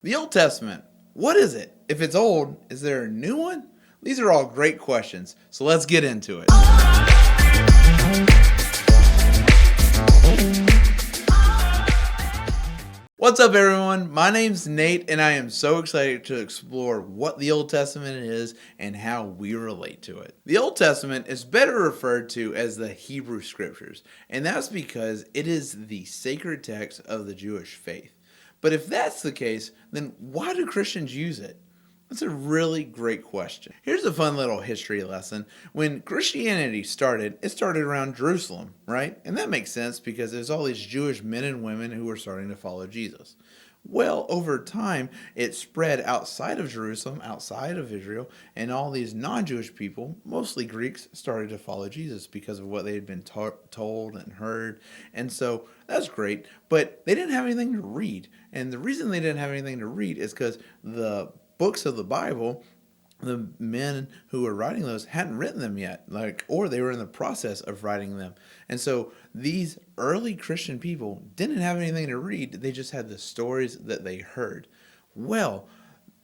The Old Testament, what is it? If it's old, is there a new one? These are all great questions, so let's get into it. What's up, everyone? My name's Nate, and I am so excited to explore what the Old Testament is and how we relate to it. The Old Testament is better referred to as the Hebrew Scriptures, and that's because it is the sacred text of the Jewish faith. But if that's the case, then why do Christians use it? That's a really great question. Here's a fun little history lesson. When Christianity started, it started around Jerusalem, right? And that makes sense because there's all these Jewish men and women who were starting to follow Jesus. Well, over time, it spread outside of Jerusalem, outside of Israel, and all these non Jewish people, mostly Greeks, started to follow Jesus because of what they had been told and heard. And so that's great, but they didn't have anything to read. And the reason they didn't have anything to read is because the books of the Bible, the men who were writing those hadn't written them yet, or they were in the process of writing them. And so these early Christian people didn't have anything to read. They just had the stories that they heard. Well,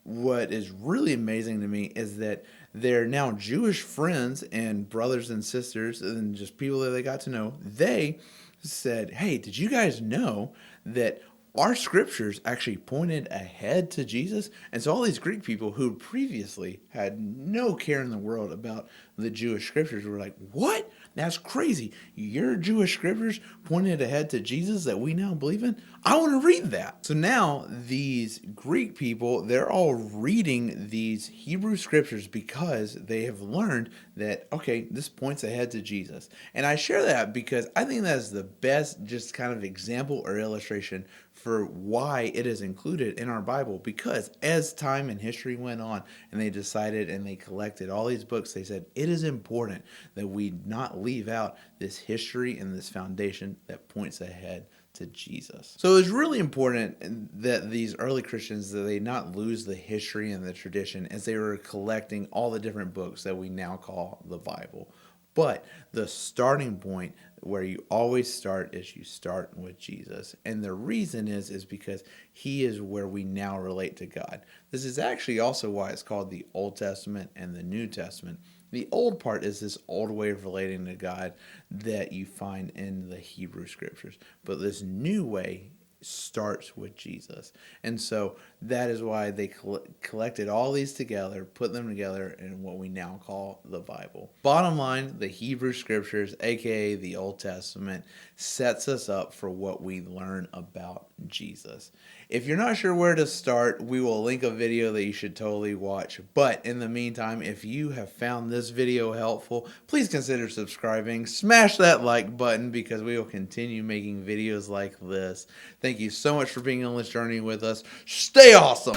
what is really amazing to me is that they're now Jewish friends and brothers and sisters and just people that they got to know. They said, "Hey, did you guys know that our scriptures actually pointed ahead to Jesus?" And so all these Greek people who previously had no care in the world about the Jewish scriptures were like, "What? That's crazy. Your Jewish scriptures pointed ahead to Jesus that we now believe in? I want to read that." So now these Greek people, they're all reading these Hebrew scriptures because they have learned that, okay, this points ahead to Jesus. And I share that because I think that is the best just kind of example or illustration for why it is included in our Bible. Because as time and history went on and they decided and they collected all these books, they said it is important that we not leave out this history and this foundation that points ahead to Jesus. So it's really important that these early Christians, that they not lose the history and the tradition as they were collecting all the different books that we now call the Bible. But the starting point where you always start is you start with Jesus. And the reason is because he is where we now relate to God. This is actually also why it's called the Old Testament and the New Testament. The old part is this old way of relating to God that you find in the Hebrew scriptures. But this new way starts with Jesus. And so that is why they collected all these together, put them together in what we now call the Bible. Bottom line, the Hebrew scriptures, aka the Old Testament, sets us up for what we learn about Jesus. If you're not sure where to start, we will link a video that you should totally watch. But in the meantime, if you have found this video helpful, please consider subscribing. Smash that like button because we will continue making videos like this. Thank you so much for being on this journey with us. Stay awesome!